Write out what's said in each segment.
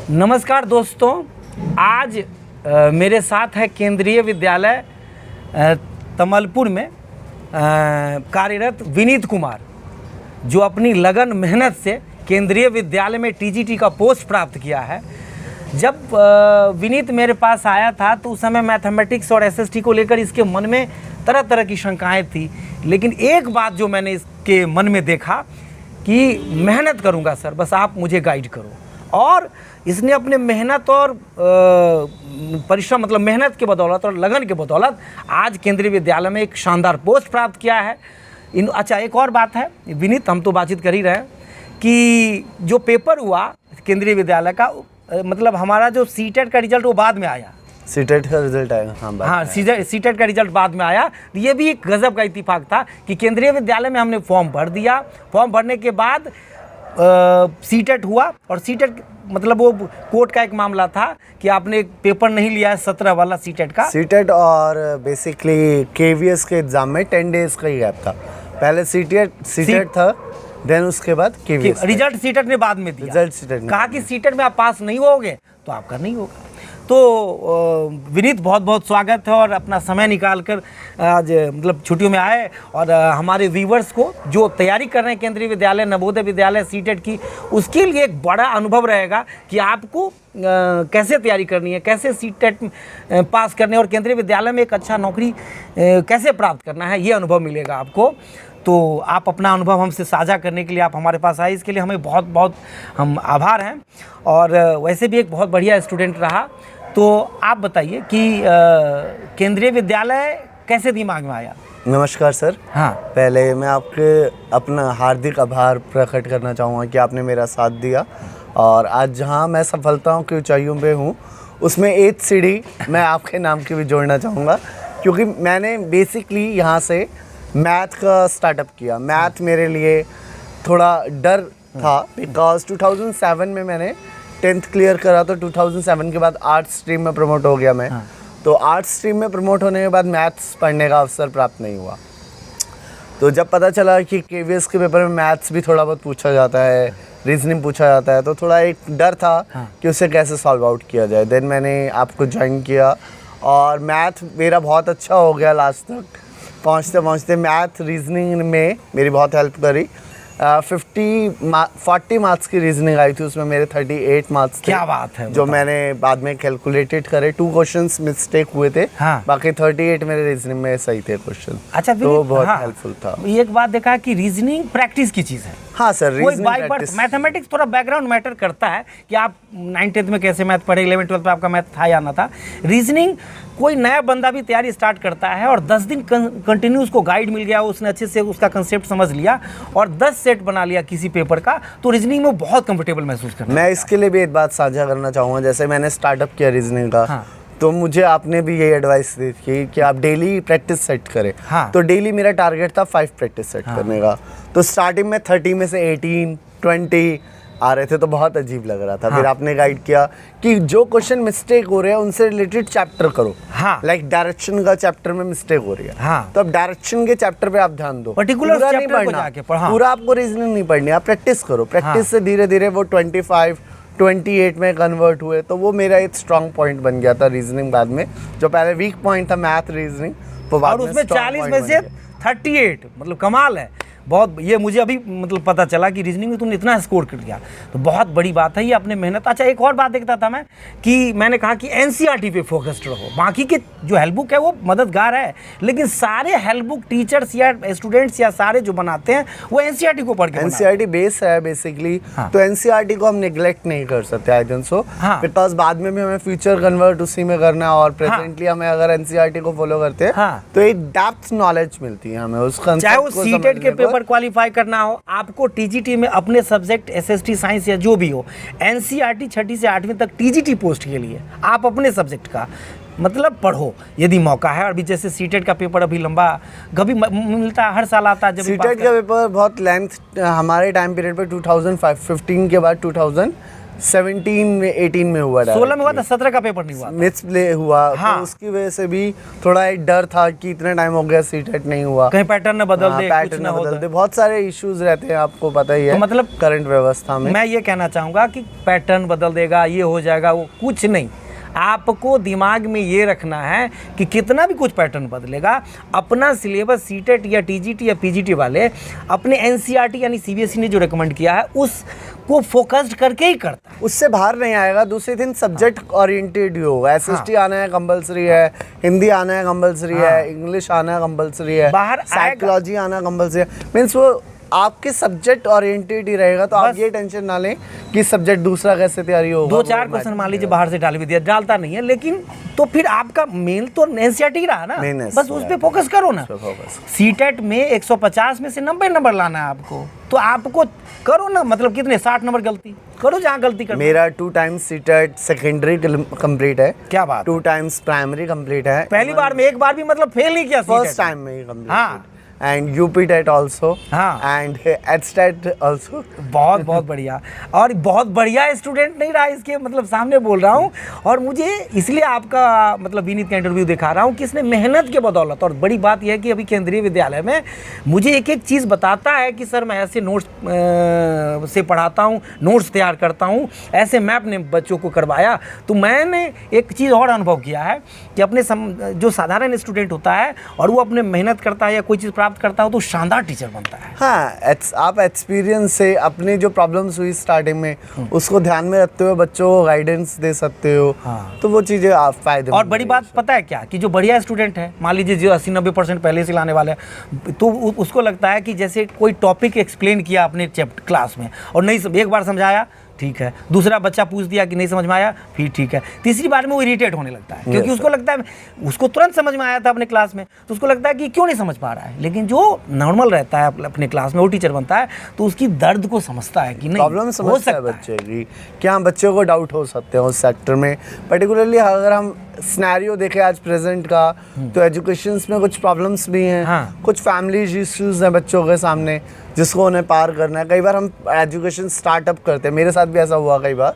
नमस्कार दोस्तों, आज मेरे साथ है केंद्रीय विद्यालय तमलपुर में कार्यरत विनीत कुमार, जो अपनी लगन मेहनत से केंद्रीय विद्यालय में टीजीटी का पोस्ट प्राप्त किया है। जब विनीत मेरे पास आया था तो उस समय मैथमेटिक्स और एसएसटी को लेकर इसके मन में तरह तरह की शंकाएं थी, लेकिन एक बात जो मैंने इसके मन में देखा कि मेहनत करूंगा सर, बस आप मुझे गाइड करो। और इसने अपने मेहनत और परिश्रम मतलब मेहनत के बदौलत और लगन के बदौलत आज केंद्रीय विद्यालय में एक शानदार पोस्ट प्राप्त किया है। अच्छा, एक और बात है विनीत, हम तो बातचीत कर ही रहे हैं कि जो पेपर हुआ केंद्रीय विद्यालय का, मतलब हमारा जो सीटेट का रिजल्ट वो बाद में आया। सीटेट का रिजल्ट आया, हाँ सीटेट का रिजल्ट बाद में आया। ये भी एक गजब का इत्तेफाक था कि केंद्रीय विद्यालय में हमने फॉर्म भर दिया। फॉर्म भरने के बाद सीटेट हुआ, और सीटेट मतलब वो कोर्ट का एक मामला था कि आपने एक पेपर नहीं लिया है 17 वाला सीटेट का। सीटेट और बेसिकली केवीएस के एग्जाम में 10 डेज का ही गैप था। पहले सीटेट था, देन उसके बाद केवीएस। रिजल्ट सीटेट ने बाद में दिया। रिजल्ट सीटेट ने कहा कि सीटेट में आप पास नहीं होगे तो आपका नहीं होगा। तो विनीत, बहुत बहुत स्वागत है, और अपना समय निकाल कर आज मतलब छुट्टियों में आए, और हमारे व्यूवर्स को जो तैयारी कर रहे हैं केंद्रीय विद्यालय, नवोदय विद्यालय, सीटेट की, उसके लिए एक बड़ा अनुभव रहेगा कि आपको कैसे तैयारी करनी है, कैसे सीटेट पास करने और केंद्रीय विद्यालय में एक अच्छा नौकरी कैसे प्राप्त करना है, ये अनुभव मिलेगा आपको। तो आप अपना अनुभव हमसे साझा करने के लिए आप हमारे पास आए, इसके लिए हमें बहुत बहुत हम आभार हैं। और वैसे भी एक बहुत बढ़िया स्टूडेंट रहा। तो आप बताइए कि केंद्रीय विद्यालय कैसे दिमाग में आया? नमस्कार सर। हाँ, पहले मैं आपके अपना हार्दिक आभार प्रकट करना चाहूँगा कि आपने मेरा साथ दिया, और आज जहाँ मैं सफलताओं की ऊंचाइयों पे हूँ उसमें 8 सीढ़ी मैं आपके नाम की भी जोड़ना चाहूँगा, क्योंकि मैंने बेसिकली यहाँ से मैथ का स्टार्टअप किया। मैथ मेरे लिए थोड़ा डर था, बिकॉज 2007 में मैंने 10th क्लियर करा, तो 2007 के बाद आर्ट्स स्ट्रीम में प्रमोट हो गया मैं। तो आर्ट्स स्ट्रीम में प्रमोट होने के बाद मैथ्स पढ़ने का अवसर प्राप्त नहीं हुआ। तो जब पता चला कि केवीएस के पेपर में मैथ्स भी थोड़ा बहुत पूछा जाता है, रीजनिंग पूछा जाता है, तो थोड़ा एक डर था कि उसे कैसे सॉल्व आउट किया जाए। देन मैंने आपको ज्वाइन किया, और मैथ मेरा बहुत अच्छा हो गया। लास्ट तक पहुँचते पहुँचते मैथ रीजनिंग में मेरी बहुत हेल्प करी। 40 मार्क्स की रीजनिंग आई थी, उसमें मेरे 38 मार्क्स थे। क्या बात है, जो मैंने बाद में कैलकुलेटेड करे। 2 क्वेश्चंस मिस्टेक हुए थे, हाँ। बाकी 38 मेरे रीजनिंग में सही थे क्वेश्चन। अच्छा, तो बहुत हेल्पफुल था। एक बात देखा कि रीजनिंग प्रैक्टिस की चीज़ है। हाँ sir, reasoning by birth. Mathematics थोड़ा बैकग्राउंड मैटर करता है कि आप 9th-10th में कैसे मैथ पढ़े, 11th-12th में आपका मैथ था या ना था। रीजनिंग कोई नया बंदा भी तैयारी स्टार्ट करता है, और 10 दिन कंटिन्यू उसको गाइड मिल गया, उसने अच्छे से उसका कंसेप्ट समझ लिया और 10 सेट बना लिया किसी पेपर का, तो रीजनिंग में बहुत कंफर्टेबल महसूस करता है। मैं इसके लिए भी एक बात साझा करना चाहूँगा। जैसे मैंने स्टार्टअप किया रीजनिंग का, हाँ। तो मुझे आपने भी यही एडवाइस दी थी कि आप डेली प्रैक्टिस सेट करें। हाँ। तो डेली मेरा टारगेट था 5 प्रैक्टिस सेट करने का। तो स्टार्टिंग में 30 में से 18, 20 आ रहे थे, तो बहुत अजीब लग रहा था। हाँ। फिर आपने गाइड किया कि जो क्वेश्चन मिस्टेक हो रहे हैं उनसे रिलेटेड चैप्टर करो। हाँ। लाइक डायरेक्शन का चैप्टर में मिस्टेक हो रही है, हाँ। तो अब डायरेक्शन के चैप्टर पे आप ध्यान दो। पर्टिकुलर पूरा नहीं चैप्टर को पढ़ना, जाके पढ़ा। पूरा आपको रीजनिंग नहीं पढ़नी, आप प्रैक्टिस करो। प्रैक्टिस से धीरे धीरे वो 25, 28 में कन्वर्ट हुए। तो वो मेरा एक स्ट्रॉन्ग पॉइंट बन गया था रीजनिंग बाद में। जो पहले वीक पॉइंट था मैथ रीजनिंग, वो बाद और उसमें 40 में से 38, मतलब कमाल है बहुत। ये मुझे अभी मतलब पता चला कि रीजनिंग में तुमने इतना स्कोर कर लिया, तो बहुत बड़ी बात है ये, अपने मेहनत। अच्छा, एक और बात देखता था मैं कि मैंने कहा कि एनसीईआरटी पे फोकस्ड रहो। बाकी के जो हेल्प बुक है वो मददगार है, लेकिन सारे हेल्प बुक टीचर्स या स्टूडेंट्स या सारे जो बनाते हैं वो एनसीईआरटी को पढ़ के एनसीईआरटी बेस है बेसिकली। हाँ। तो एनसीईआरटी को हम निगलेक्ट नहीं कर सकते, आई थिंक सो, बिकॉज बाद में भी हमें फ्यूचर कन्वर्ट उसी में करना है, और प्रेजेंटली हमें अगर एनसीईआरटी को फॉलो करते हैं तो एक डेप्थ नॉलेज मिलती है हमें उस कंसेप्ट को। चाहे वो सीटेट के पेपर क्वालिफाई करना हो, आपको टीजीटी में अपने सब्जेक्ट एसएसटी साइंस या जो भी हो, एनसीईआरटी 6ठी से 8वीं तक टीजीटी पोस्ट के लिए आप अपने सब्जेक्ट का मतलब पढ़ो यदि मौका है। अभी जैसे सीटेट का पेपर अभी लंबा कभी मिलता है, हर साल आता है। जब सीटेट का पेपर बहुत लेंथ हमारे टाइम पीरियड पे 2015 के बाद 17 में 18 में हुआ, 16 में हुआ था, 17 का पेपर नहीं हुआ था। मिस प्ले हुआ। हाँ। तो उसकी वजह से भी थोड़ा एक डर था कि इतना टाइम हो गया सीटेट नहीं हुआ, कहीं पैटर्न न बदल दे, कुछ पैटर्न ना हो बदल जाए। दे, बहुत सारे इश्यूज रहते हैं, आपको पता ही है। तो मतलब करंट व्यवस्था में मैं ये कहना चाहूँगा कि पैटर्न बदल देगा, ये हो जाएगा, वो कुछ नहीं। आपको दिमाग में ये रखना है कि कितना भी कुछ पैटर्न बदलेगा, अपना सिलेबस सीटेट या टीजीटी या पीजीटी वाले अपने एनसीईआरटी यानी सीबीएसई ने जो रिकमेंड किया है उसको फोकस्ड करके ही करता है। उससे बाहर नहीं आएगा। दूसरे दिन सब्जेक्ट ओरिएंटेड ही होगा। एसएसटी आना है कंपलसरी है, हिंदी आना है कंपलसरी है, इंग्लिश आना है कंपलसरी है, बाहर साइकोलॉजी आना कंपलसरी है। मीन्स वो आपके सब्जेक्ट ओरिएंटेड ही रहेगा। तो आप ये टेंशन ना लें कि सब्जेक्ट दूसरा कैसे तैयारी होगा। 2-4 क्वेश्चन मान लीजिए बाहर से डाल भी दिया, डालता नहीं है, लेकिन तो फिर आपका मेन तो एनसीईआरटी रहा ना, बस उस पर फोकस करो ना। सीटेट में 150 में से 90 नंबर लाना है आपको, तो आपको करो ना, मतलब कितने 60 नंबर गलती करो जहाँ गलती कर। मेरा 2 टाइम्स सीटेट सेकेंडरी कंप्लीट है। क्या बात, 2 टाइम्स प्राइमरी कंप्लीट है। पहली बार में, एक बार भी मतलब फेल नहीं किया फर्स्ट टाइम में ही कंप्लीट। हाँ। एंड यूपी टेट ऑल्सो, हाँ। And HTET also. बहुत बहुत बढ़िया, और बहुत बढ़िया स्टूडेंट नहीं रहा इसके मतलब सामने बोल रहा हूँ। और मुझे इसलिए आपका मतलब विनीत का इंटरव्यू दिखा रहा हूँ कि इसने मेहनत के बदौलत, और बड़ी बात यह है कि अभी केंद्रीय विद्यालय में मुझे एक एक चीज़ बताता है कि सर मैं ऐसे नोट्स से पढ़ाता हूँ, नोट्स तैयार करता हूँ, ऐसे मैप ने बच्चों को करवाया। तो मैंने एक चीज़ और अनुभव किया है कि अपने जो साधारण स्टूडेंट होता है और वो अपने मेहनत करता है या कोई चीज़ प्राप्त करता हो तो शानदार टीचर बनता है। हाँ, आप एक्सपीरियंस से अपनी जो प्रॉब्लम्स हुई स्टार्टिंग में उसको ध्यान में रखते हुए बच्चों को गाइडेंस दे सकते हो। हाँ। तो वो चीज़ें आप फायदे। और बड़ी बात पता है क्या, कि जो बढ़िया स्टूडेंट है, मान लीजिए जो 80-90% पहले से लाने वाले हैं, तो उसको लगता है कि जैसे कोई टॉपिक एक्सप्लेन किया अपने चैप्टर क्लास में और नहीं, एक बार समझाया ठीक है, दूसरा बच्चा पूछ दिया कि नहीं समझ में आया, फिर ठीक है, तीसरी बार में वो इरिटेट होने लगता है, क्योंकि उसको लगता है उसको तुरंत समझ में आया था अपने क्लास में, तो उसको लगता है कि क्यों नहीं समझ पा रहा है। लेकिन जो नॉर्मल रहता है अपने क्लास में, वो टीचर बनता है तो उसकी दर्द को समझता है कि नहीं प्रॉब्लम समझता है बच्चे की, क्या बच्चों को डाउट हो सकते हैं उस सेक्टर में। पर्टिकुलरली अगर हम सिनेरियो देखें आज प्रेजेंट का, तो एजुकेशन में कुछ प्रॉब्लम्स भी हैं। हाँ। कुछ फैमिली इश्यूज हैं बच्चों के सामने जिसको उन्हें पार करना है। कई बार हम एजुकेशन स्टार्टअप करते हैं, मेरे साथ भी ऐसा हुआ कई बार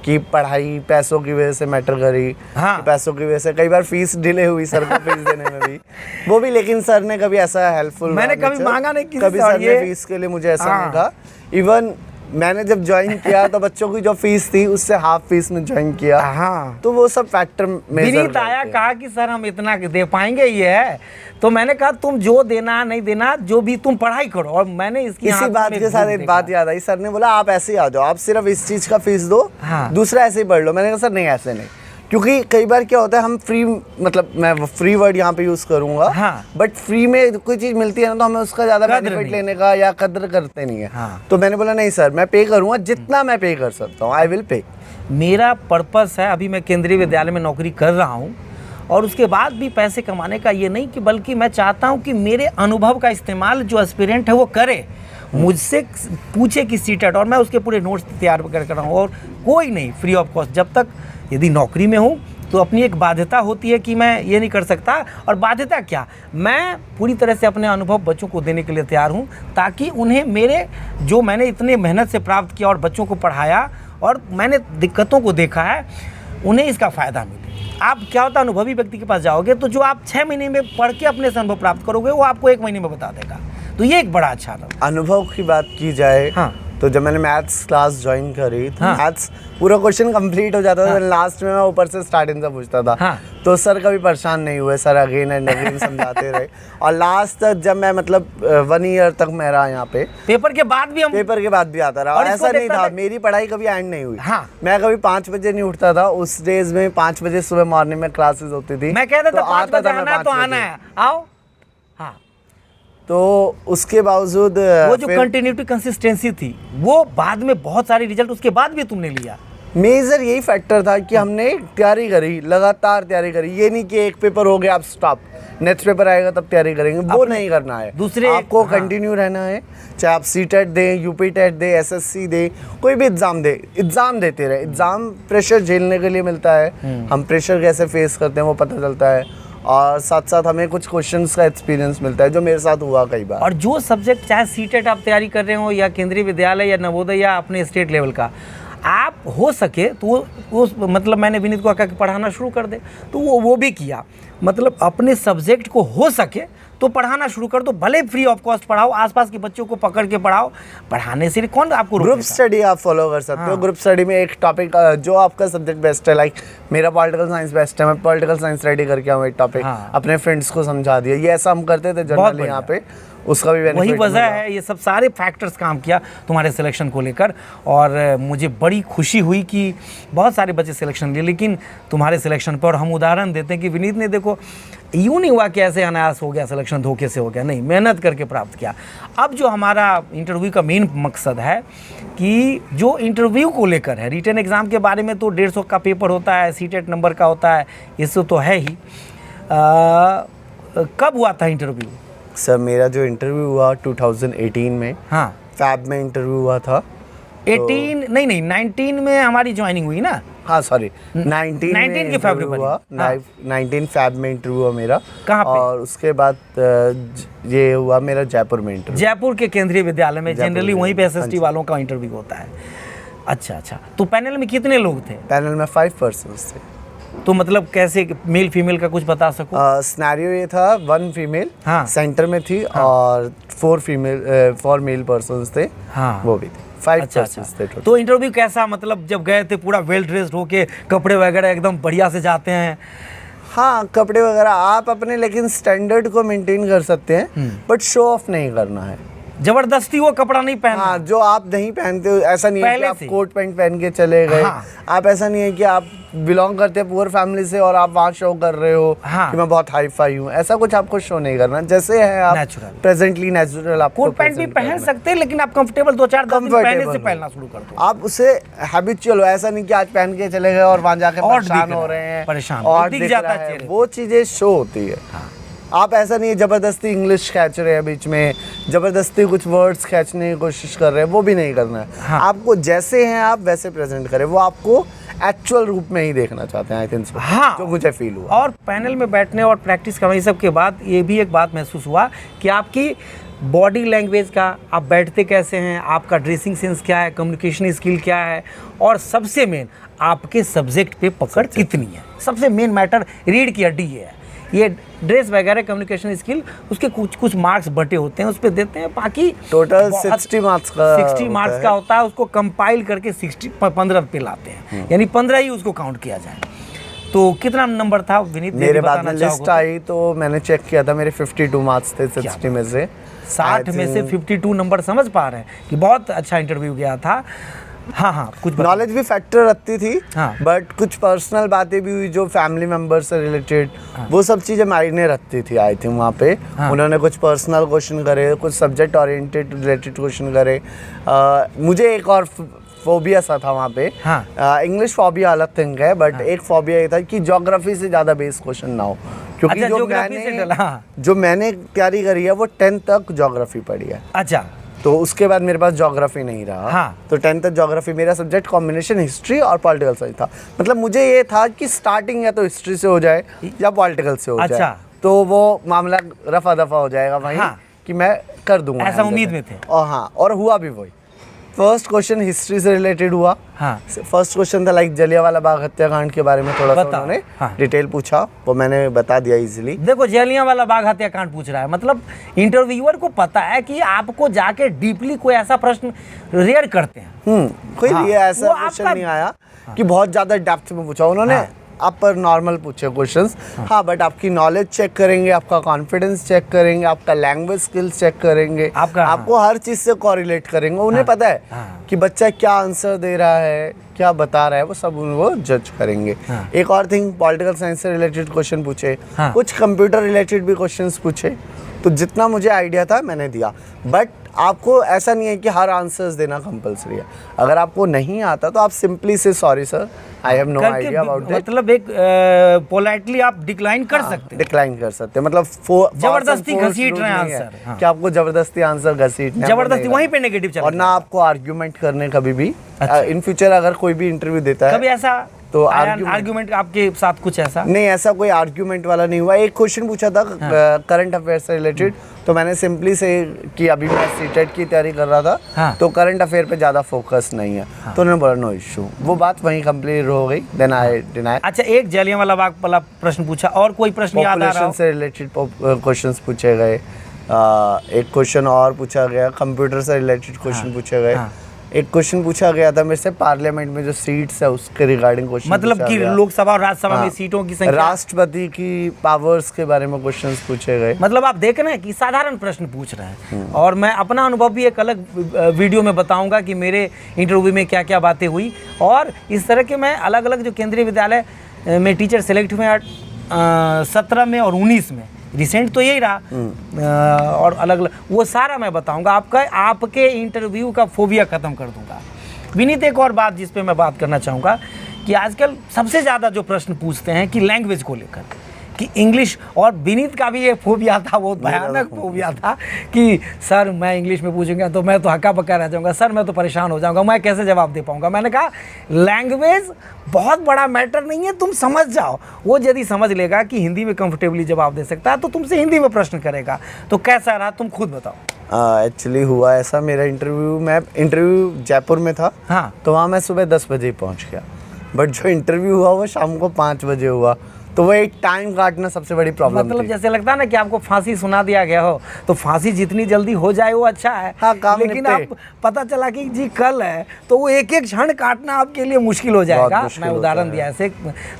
कि पढ़ाई पैसों की वजह से मैटर करी। हाँ। पैसों की वजह से कई बार फीस डिले हुई सर को फीस देने में भी, वो भी, लेकिन सर ने कभी ऐसा हेल्पफुल, मैंने कभी मांगा नहीं किसी कभी से, सर ने फीस के लिए मुझे ऐसा नहीं कहा। इवन मैंने जब ज्वाइन किया तो बच्चों की जो फीस थी उससे हाफ फीस में ज्वाइन किया। हाँ। तो वो सब फैक्टर विनीत आया, कहा कि सर हम इतना दे पाएंगे, ये है। तो मैंने कहा तुम जो देना नहीं देना, जो भी तुम पढ़ाई करो। और मैंने इसी बात के साथ एक बात याद आई, सर ने बोला आप ऐसे ही आ जाओ, आप सिर्फ इस चीज का फीस दो। हाँ। दूसरा ऐसे ही पढ़ लो। मैंने कहा सर नहीं, ऐसे नहीं, क्योंकि कई बार क्या होता है हम फ्री, मतलब मैं फ्री वर्ड यहाँ पे यूज करूंगा। हाँ। बट फ्री में कोई चीज मिलती है ना, तो हमें उसका ज्यादा बेनिफिट लेने का या कदर करते नहीं है। हाँ। तो मैंने बोला नहीं सर, मैं पे करूंगा जितना मैं पे कर सकता हूँ, आई विल पे। मेरा पर्पस है, अभी मैं केंद्रीय विद्यालय में नौकरी कर रहा हूँ और उसके बाद भी पैसे कमाने का ये नहीं, कि बल्कि मैं चाहता हूँ कि मेरे अनुभव का इस्तेमाल जो एस्पिरेंट है वो करे, मुझसे पूछे कि सीटेट, और मैं उसके पूरे नोट्स तैयार कर रहा हूँ। और कोई नहीं, फ्री ऑफ कॉस्ट। जब तक यदि नौकरी में हूँ तो अपनी एक बाध्यता होती है कि मैं ये नहीं कर सकता, और बाध्यता क्या, मैं पूरी तरह से अपने अनुभव बच्चों को देने के लिए तैयार हूँ, ताकि उन्हें मेरे जो मैंने इतने मेहनत से प्राप्त किया और बच्चों को पढ़ाया और मैंने दिक्कतों को देखा है, उन्हें इसका फ़ायदा मिले। आप क्या होता है, अनुभवी व्यक्ति के पास जाओगे तो जो आप 6 महीने में पढ़ के अपने से अनुभव प्राप्त करोगे वो आपको 1 महीने में बता देगा। तो ये एक बड़ा अच्छा अनुभव की बात की जाए। हाँ। तो जब मैंने मैथ्स क्लास ज्वाइन करी तो हाँ। मैथ्स पूरा क्वेश्चन कंप्लीट हो जाता था। हाँ। लास्ट में मैं ऊपर से स्टार्टिंग से पूछता था। हाँ। तो सर कभी परेशान नहीं हुए, सर अगेन एंड अगेन समझाते रहे। और लास्ट तक जब मैं मतलब 1 ईयर तक मैं रहा यहाँ पे, पेपर के बाद भी आता रहा। और ऐसा नहीं था मेरी पढ़ाई कभी एंड नहीं हुई। हाँ। मैं कभी 5 बजे नहीं उठता था। उस डेज में 5 बजे सुबह मॉर्निंग में क्लासेस होती थी। मैं कहता था 5 बजे मैं आना है तो 5 आना बजे। है, आओ। हाँ। तो उसके बावजूद वो जो कंटिन्यूटी कंसिस्टेंसी थी, वो बाद में बहुत सारे रिजल्ट उसके बाद भी तुमने लिया। मेजर यही फैक्टर था कि हमने तैयारी करी, लगातार तैयारी करी। ये नहीं कि एक पेपर हो गया आप स्टॉप, नेक्स्ट पेपर आएगा तब तैयारी करेंगे, वो नहीं करना है। दूसरे आपको हाँ। कंटिन्यू रहना है, चाहे आप सीटेट दें, यूपी टेट दें, एसएससी दें, कोई भी एग्जाम दे, एग्जाम देते रहे। एग्जाम प्रेशर झेलने के लिए मिलता है, हम प्रेशर कैसे फेस करते हैं वो पता चलता है, और साथ साथ हमें कुछ क्वेश्चंस का एक्सपीरियंस मिलता है, जो मेरे साथ हुआ कई बार। और जो सब्जेक्ट, चाहे सीटेट आप तैयारी कर रहे हो या केंद्रीय विद्यालय या नवोदय या अपने स्टेट लेवल का, आप हो सके तो वो मतलब मैंने विनीत को कहा कि पढ़ाना शुरू कर दे, तो वो भी किया। मतलब अपने सब्जेक्ट को हो सके तो पढ़ाना शुरू कर दो, भले फ्री ऑफ कॉस्ट पढ़ाओ, आसपास के बच्चों को पकड़ के पढ़ाओ, पढ़ाने से कौन आपको ग्रुप स्टडी आप फॉलो कर सकते हो। ग्रुप स्टडी में एक टॉपिक जो आपका सब्जेक्ट बेस्ट है, लाइक मेरा पॉलिटिकल साइंस बेस्ट है, मैं पॉलिटिकल साइंस रेडी करके आऊँ एक टॉपिक, अपने फ्रेंड्स को समझा दिया। ये ऐसा हम करते थे जनरली यहाँ पे, उसका भी वही वजह है, ये सब सारे फैक्टर्स काम किया तुम्हारे सिलेक्शन को लेकर। और मुझे बड़ी खुशी हुई कि बहुत सारे बच्चे सिलेक्शन लिए, लेकिन तुम्हारे सिलेक्शन पर, और हम उदाहरण देते हैं कि विनीत ने देखो यूँ नहीं हुआ कि ऐसे अनायास हो गया सिलेक्शन, धोखे से हो गया, नहीं, मेहनत करके प्राप्त किया। अब जो हमारा इंटरव्यू का मेन मकसद है कि जो इंटरव्यू को लेकर है, रिटन एग्ज़ाम के बारे में तो 150 का पेपर होता है, सीटेट नंबर का होता है, इससे तो है ही। कब हुआ था इंटरव्यू? सर मेरा जो इंटरव्यू हुआ 2018 में, हाँ, फैब में इंटरव्यू हुआ था। 18 नहीं 19 में हमारी ज्वाइनिंग हुई ना। हाँ सॉरी, 19 के फरवरी हुआ, 19 फैब में इंटरव्यू हुआ मेरा। कहाँ पे? और उसके बाद ये हुआ मेरा जयपुर में इंटरव्यू, जयपुर के केंद्रीय विद्यालय में। जनरली वहीं पे एसएसटी वालों का इंटरव्यू होता है। अच्छा अच्छा, तो पैनल में कितने लोग थे? पैनल में 5 पर्सन्स थे। तो मतलब कैसे, मेल फीमेल का कुछ बता सको? सिनेरियो ये था 1 फीमेल हाँ, सेंटर में थी, और 4 मेल पर्सन्स थे, हाँ, वो भी थे। 5 अच्छा, पर्सन्स थे। तो इंटरव्यू कैसा, मतलब जब गए थे पूरा वेल ड्रेस्ड होके, कपड़े वगैरह एकदम बढ़िया से जाते हैं? हाँ, कपड़े वगैरह आप अपने लेकिन स्टैंडर्ड को मेंटेन कर सकते हैं, बट शो ऑफ नहीं करना है, जबरदस्ती वो कपड़ा नहीं पहनना। हाँ, जो आप नहीं पहनते हो, ऐसा नहीं है कि आप कोट पैंट पहन के चले गए। हाँ, आप ऐसा नहीं है कि आप बिलोंग करते हैं पुअर फैमिली से और आप वहाँ शो कर रहे हो हाँ, कि मैं बहुत हाई फाई हूँ, ऐसा कुछ आपको शो नहीं करना। जैसे है आप नेचुरल, प्रेजेंटली नेचुरल, आप कोट पैंट भी पहन सकते हैं, लेकिन आप कंफर्टेबल 2-4 दिन पहनने से पहनना शुरू कर दो। आप उसे हैबिचुअल हो, ऐसा नहीं कि आज पहन के चले गए और वहाँ जाके परेशान हो रहे हैं, परेशान और दिख जाता है, वो चीजें शो होती है। आप ऐसा नहीं है जबरदस्ती इंग्लिश खींच रहे हैं बीच में, जबरदस्ती कुछ वर्ड्स खींचने की कोशिश कर रहे हैं, वो भी नहीं करना है। हाँ, आपको जैसे हैं आप वैसे प्रेजेंट करें, वो आपको एक्चुअल रूप में ही देखना चाहते हैं, आई थिंक सो। हाँ, जो मुझे फील हुआ। और पैनल में बैठने और प्रैक्टिस करने सब के बाद ये भी एक बात महसूस हुआ कि आपकी बॉडी लैंग्वेज का, आप बैठते कैसे हैं, आपका ड्रेसिंग सेंस क्या है, कम्युनिकेशन स्किल क्या है, और सबसे मेन आपके सब्जेक्ट पे पकड़ कितनी है। सबसे मेन मैटर रीढ़ की हड्डी ये है। ये ड्रेस वगैरह कम्युनिकेशन स्किल, उसके कुछ मार्क्स बटे होते हैं, उस पर देते हैं, बाकी टोटल 60 मार्क्स का होता है। उसको कंपाइल करके 15 पे लाते हैं, यानी 15 ही उसको काउंट किया जाए। तो कितना नंबर था विनीत? मेरे बाद में लिस्ट आई तो मैंने चेक किया था, मेरे 52 मार्क्स थे 60 में से। 60 में से 52 नंबर, समझ पा रहे हैं कि बहुत अच्छा इंटरव्यू गया था। हाँ हाँ, कुछ नॉलेज भी फैक्टर रखती थी, हाँ, बट कुछ पर्सनल बातें भी हुई जो फैमिली मेंबर से रिलेटेड, हाँ, वो सब चीज़ें मायने रखती थी। आई थिंक वहाँ पे हाँ, उन्होंने कुछ पर्सनल क्वेश्चन करे, कुछ सब्जेक्ट ओरिएंटेड रिलेटेड क्वेश्चन करे। मुझे एक और फोबिया सा था वहाँ पे। हाँ, इंग्लिश फोबिया अलग थिंग है, बट हाँ, एक फोबिया ये था कि ज्योग्राफी से ज़्यादा बेस क्वेश्चन ना हो, क्योंकि अच्छा, जो मैंने तैयारी करी है वो 10th तक ज्योग्राफी पढ़ी है। अच्छा, तो उसके बाद मेरे पास ज्योग्राफी नहीं रहा। हाँ, तो 10th तक ज्योग्राफी, मेरा सब्जेक्ट कॉम्बिनेशन हिस्ट्री और पॉलिटिकल साइंस था। मतलब मुझे ये था कि स्टार्टिंग या तो हिस्ट्री से हो जाए या पॉलिटिकल से हो जाए, तो वो मामला रफा दफा हो जाएगा वहीं। हाँ, कि मैं कर दूंगा, ऐसा उम्मीद में थे। और हाँ, और हुआ भी वही। फर्स्ट क्वेश्चन हिस्ट्री से रिलेटेड हुआ। हाँ, फर्स्ट क्वेश्चन था लाइक जलियांवाला बाग हत्याकांड के बारे में थोड़ा सा उन्होंने डिटेल पूछा, वो मैंने बता दिया इजीली। देखो, जलियांवाला बाग हत्याकांड पूछ रहा है, मतलब इंटरव्यूअर को पता है कि आपको जाके डीपली कोई ऐसा प्रश्न रेयर करते हैं। कोई ये ऐसा क्वेश्चन नहीं आया कि बहुत ज्यादा डेप्थ में पूछा उन्होंने, आप पर नॉर्मल पूछे क्वेश्चंस। हाँ, बट आपकी नॉलेज चेक करेंगे, आपका कॉन्फिडेंस चेक करेंगे, आपका लैंग्वेज स्किल्स चेक करेंगे, आपको हर चीज़ से कोरिलेट करेंगे। उन्हें पता है कि बच्चा क्या आंसर दे रहा है, क्या बता रहा है, वो सब वो जज करेंगे। एक और थिंग, पॉलिटिकल साइंस से रिलेटेड क्वेश्चन पूछे, कुछ कंप्यूटर रिलेटेड भी क्वेश्चन पूछे। तो जितना मुझे आइडिया था मैंने दिया, बट आपको ऐसा नहीं है कि हर आंसर्स देना कंपलसरी है। अगर आपको नहीं आता तो आप सिंपली से sorry sir, I have no idea about it, मतलब एक पोलाइटली आप डिक्लाइन कर सकते हैं। डिक्लाइन कर सकते हैं, मतलब जबरदस्ती घसीट रहे हैं आंसर, कि आपको जबरदस्ती आंसर घसीटना, जबरदस्ती वहीं पे नेगेटिव चला, और ना आपको आर्ग्यूमेंट करने कभी भी। इन फ्यूचर अगर कोई भी इंटरव्यू देता है, कभी ऐसा तो आर्ग्यूमेंट आपके साथ कुछ ऐसा? नहीं, ऐसा कोई आर्ग्यूमेंट वाला नहीं हुआ। एक क्वेश्चन पूछा था करंट अफेयर से रिलेटेड, तो मैंने सिंपली से कि अभी मैं सीटेट की तैयारी कर रहा था, तो करंट अफेयर पे ज़्यादा फोकस नहीं है, तो उन्होंने बोला नो इशू। वो बात वहीं कंप्लीट हो गई, देन आई डिनाई। अच्छा, एक जलियांवाला बाग वाला प्रश्न पूछा, और कोई प्रश्न याद आ रहा हो? से रिलेटेड क्वेश्चंस पूछे गए, एक क्वेश्चन और पूछा गया, कंप्यूटर से रिलेटेड क्वेश्चन पूछे गए। एक क्वेश्चन पूछा गया था मेरे से पार्लियामेंट में जो सीट्स है उसके रिगार्डिंग क्वेश्चन, मतलब कि लोकसभा और राज्यसभा में सीटों की संख्या, राष्ट्रपति की पावर्स के बारे में क्वेश्चंस पूछे गए। मतलब आप देख रहे हैं कि साधारण प्रश्न पूछ रहे हैं। और मैं अपना अनुभव भी एक अलग वीडियो में बताऊंगा कि मेरे इंटरव्यू में क्या क्या बातें हुई, और इस तरह के मैं अलग अलग जो केंद्रीय विद्यालय में टीचर सेलेक्ट हुए 17 में और 19 में, रिसेंट तो यही रहा, और अलग अलग वो सारा मैं बताऊंगा। आपके इंटरव्यू का फोबिया ख़त्म कर दूंगा। विनीत, एक और बात जिस पे मैं बात करना चाहूँगा कि आजकल सबसे ज़्यादा जो प्रश्न पूछते हैं कि लैंग्वेज को लेकर, कि इंग्लिश, और विनीत का भी ये फोबिया था, बहुत भयानक फोबिया था कि सर मैं इंग्लिश में पूछूंगा तो मैं तो हक्का बक्का रह जाऊंगा, सर मैं तो परेशान हो जाऊंगा, मैं कैसे जवाब दे पाऊंगा। मैंने कहा लैंग्वेज बहुत बड़ा मैटर नहीं है, तुम समझ जाओ। वो यदि समझ लेगा कि हिंदी में कंफर्टेबली जवाब दे सकता है तो तुमसे हिंदी में प्रश्न करेगा। तो कैसा रहा, तुम खुद बताओ। एक्चुअली हुआ ऐसा, मेरा इंटरव्यू जयपुर में था, हाँ, तो वहाँ मैं सुबह 10 बजे पहुँच गया, बट जो इंटरव्यू हुआ वो शाम को 5 बजे हुआ, तो वो एक टाइम काटना सबसे बड़ी प्रॉब्लम मतलब थी। जैसे लगता है ना कि आपको फांसी सुना दिया गया हो, तो फांसी जितनी जल्दी हो जाए वो अच्छा है। हाँ, काम लेकिन निपटे। आप पता चला कि जी कल है, तो वो एक एक क्षण काटना आपके लिए मुश्किल हो जाएगा। मुश्किल मैं उदाहरण होता दिया ऐसे,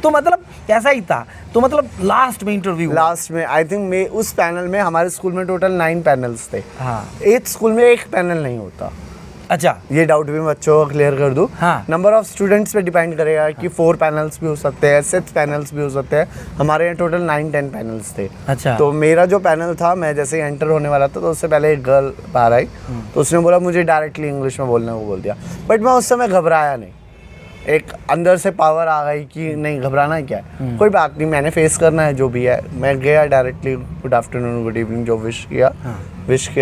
तो मतलब ऐसा ही था। तो मतलब लास्ट में इंटरव्यू, लास्ट में आई थिंक मैं उस पैनल में, हमारे स्कूल में टोटल 9 पैनल्स थे, हाँ, 8 स्कूल में एक पैनल नहीं होता। अच्छा, ये डाउट भी मैं बच्चों को क्लियर कर दूं। हाँ, नंबर ऑफ स्टूडेंट्स पे डिपेंड करेगा कि 4 पैनल्स भी हो सकते हैं, 6 पैनल्स भी हो सकते हैं। हमारे यहाँ टोटल 9-10 पैनल्स थे। अच्छा, तो मेरा जो पैनल था, मैं जैसे ही एंटर होने वाला था तो उससे पहले एक गर्ल बाहर आई, तो उसने बोला मुझे डायरेक्टली इंग्लिश में बोलने को बोल दिया, बट मैं उस समय घबराया नहीं। एक अंदर से पावर आ गई कि नहीं घबराना क्या है, कोई बात नहीं, मैंने फेस करना है जो भी है। मैं गया directly, good afternoon, good evening जो विश किया,